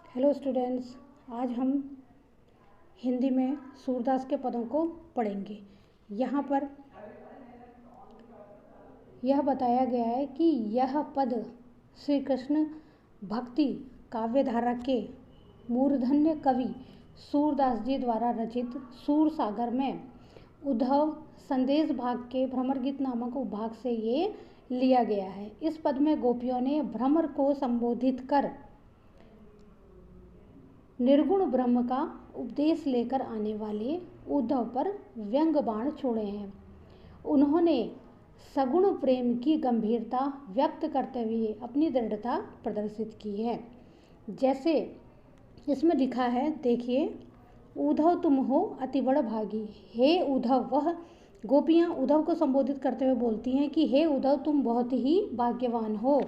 Hello students, आज हम हिंदी में सूरदास के पदों को पढ़ेंगे। यहाँ पर यह बताया गया है कि यह पद श्री कृष्ण भक्ति काव्यधारा के मूर्धन्य कवि सूरदास जी द्वारा रचित सूर सागर में उद्धव संदेश भाग के भ्रमर गीत नामक उपभाग से ये लिया गया है। इस पद में गोपियों ने भ्रमर को संबोधित कर निर्गुण ब्रह्म का उपदेश लेकर आने वाले उद्धव पर व्यंग बाण छोड़े हैं। उन्होंने सगुण प्रेम की गंभीरता व्यक्त करते हुए अपनी दृढ़ता प्रदर्शित की है। जैसे इसमें लिखा है, देखिए, उद्धव तुम हो अति बड़ भागी। हे उद्धव, वह गोपियाँ उद्धव को संबोधित करते हुए बोलती हैं कि हे उद्धव, तुम बहुत ही भाग्यवान हो,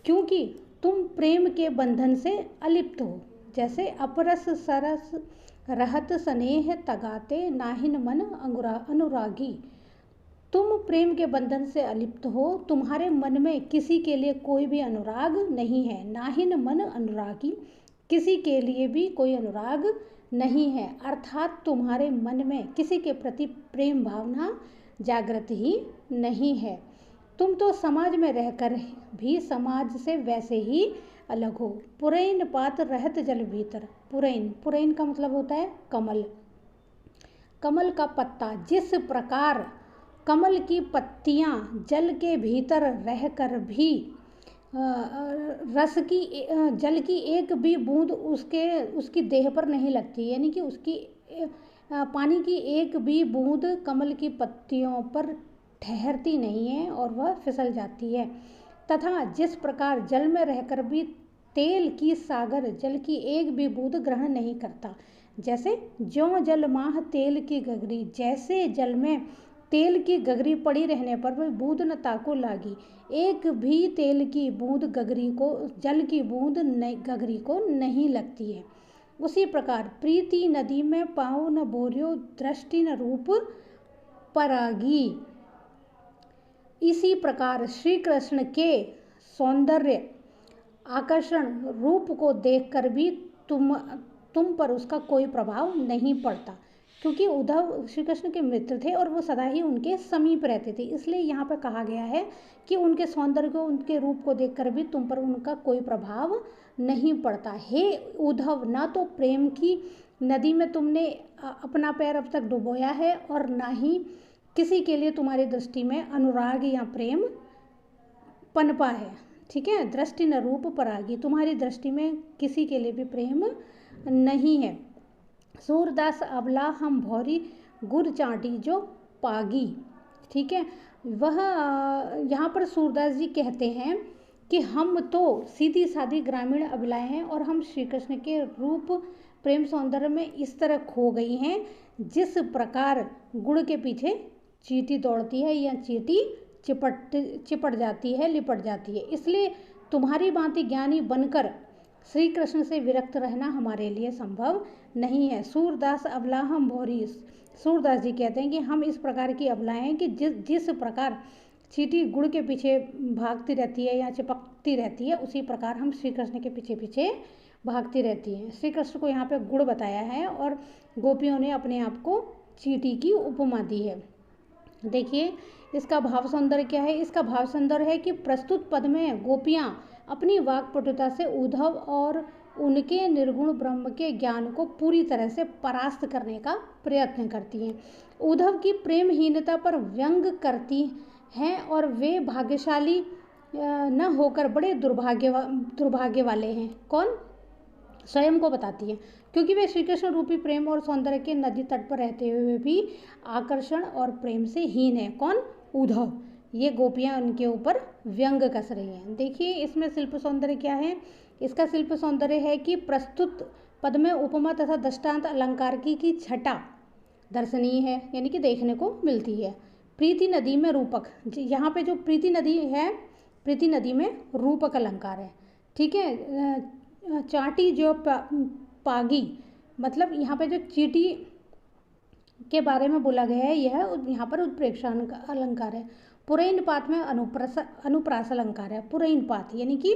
क्योंकि तुम प्रेम के बंधन से अलिप्त हो। जैसे अपरस सरस रहत स्नेह तगाते नाहिन मन अनुरागी। तुम प्रेम के बंधन से अलिप्त हो, तुम्हारे मन में किसी के लिए कोई भी अनुराग नहीं है। नाहिन मन अनुरागी, किसी के लिए भी कोई अनुराग नहीं है, अर्थात तुम्हारे मन में किसी के प्रति प्रेम भावना जागृत ही नहीं है। तुम तो समाज में रहकर भी समाज से वैसे ही अलग हो। पुरैन पात रहत जल भीतर। पुरैन का मतलब होता है कमल। कमल का पत्ता, जिस प्रकार कमल की पत्तियां जल के भीतर रहकर भी जल की एक भी बूंद उसकी देह पर नहीं लगती, यानी कि उसकी पानी की एक भी बूंद कमल की पत्तियों पर ठहरती नहीं है और वह फिसल जाती है। तथा जिस प्रकार जल में रहकर भी तेल की सागर जल की एक भी बूंद ग्रहण नहीं करता, जैसे ज्यों जल माह तेल की गगरी, जैसे जल में तेल की गगरी पड़ी रहने पर वह बूंद न ताको लागी, एक भी तेल की बूंद जल की बूंद गगरी को नहीं लगती है। उसी प्रकार प्रीति नदी में पाँव न बोरियो, दृष्टि न रूप परागी। इसी प्रकार श्री कृष्ण के सौंदर्य आकर्षण रूप को देखकर भी तुम पर उसका कोई प्रभाव नहीं पड़ता, क्योंकि उद्धव श्री कृष्ण के मित्र थे और वो सदा ही उनके समीप रहते थे। इसलिए यहाँ पर कहा गया है कि उनके सौंदर्य को, उनके रूप को देखकर भी तुम पर उनका कोई प्रभाव नहीं पड़ता। हे उद्धव, ना तो प्रेम की नदी में तुमने अपना पैर अब तक डुबोया है और ना ही किसी के लिए तुम्हारी दृष्टि में अनुराग या प्रेम पनपा है। ठीक है, दृष्टि न रूप परागी, तुम्हारी दृष्टि में किसी के लिए भी प्रेम नहीं है। सूरदास अबला हम भौरी गुर चाटी जो पागी। ठीक है, वह यहाँ पर सूरदास जी कहते हैं कि हम तो सीधी सादी ग्रामीण अबलाएं हैं और हम श्री कृष्ण के रूप प्रेम सौंदर्य में इस तरह खो गई हैं, जिस प्रकार गुड़ के पीछे चींटी दौड़ती है या चींटी चिपट जाती है, लिपट जाती है। इसलिए तुम्हारी भांति ज्ञानी बनकर श्री कृष्ण से विरक्त रहना हमारे लिए संभव नहीं है। सूरदास अबला हम भौरी, सूरदास जी कहते हैं कि हम इस प्रकार की अबलाएं हैं कि जिस प्रकार चींटी गुड़ के पीछे भागती रहती है या चिपकती रहती है, उसी प्रकार हम श्री कृष्ण के पीछे पीछे भागती रहती हैं। श्री कृष्ण को यहाँ पे गुड़ बताया है और गोपियों ने अपने आप को चींटी की उपमा दी है। देखिए, इसका भाव सौंदर्य क्या है। इसका भाव सौंदर्य है कि प्रस्तुत पद में गोपियाँ अपनी वाक्पटुता से उद्धव और उनके निर्गुण ब्रह्म के ज्ञान को पूरी तरह से परास्त करने का प्रयत्न करती हैं। उद्धव की प्रेमहीनता पर व्यंग करती हैं और वे भाग्यशाली न होकर बड़े दुर्भाग्य वाले हैं। कौन? स्वयं को बताती हैं, क्योंकि वे श्री कृष्ण रूपी प्रेम और सौंदर्य के नदी तट पर रहते हुए भी आकर्षण और प्रेम से हीन है। कौन? उद्धव। ये गोपियाँ उनके ऊपर व्यंग कस रही हैं। देखिए, इसमें शिल्प सौंदर्य क्या है। इसका शिल्प सौंदर्य है कि प्रस्तुत पद में उपमा तथा दृष्टांत अलंकार की छटा दर्शनीय है, यानी कि देखने को मिलती है। प्रीति नदी में रूपक, यहाँ पे जो प्रीति नदी है, प्रीति नदी में रूपक अलंकार है। ठीक है, चाटी जो पागी, मतलब यहाँ पे जो चींटी के बारे में बोला गया है, यह यहाँ पर उत्प्रेक्षा अलंकार है। पुरैन पात में अनुप्रास अलंकार है। पुरैन पात यानी कि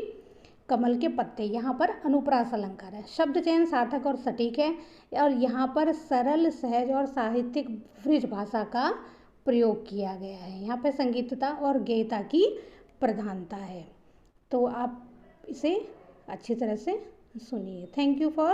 कमल के पत्ते। यहाँ पर अनुप्रास अलंकार है। शब्द चयन सार्थक और सटीक है और यहाँ पर सरल, सहज और साहित्यिक ब्रिज भाषा का प्रयोग किया गया है। यहाँ पे संगीतता और गेयता की प्रधानता है। तो आप इसे अच्छी तरह से सुनिए। Thank you for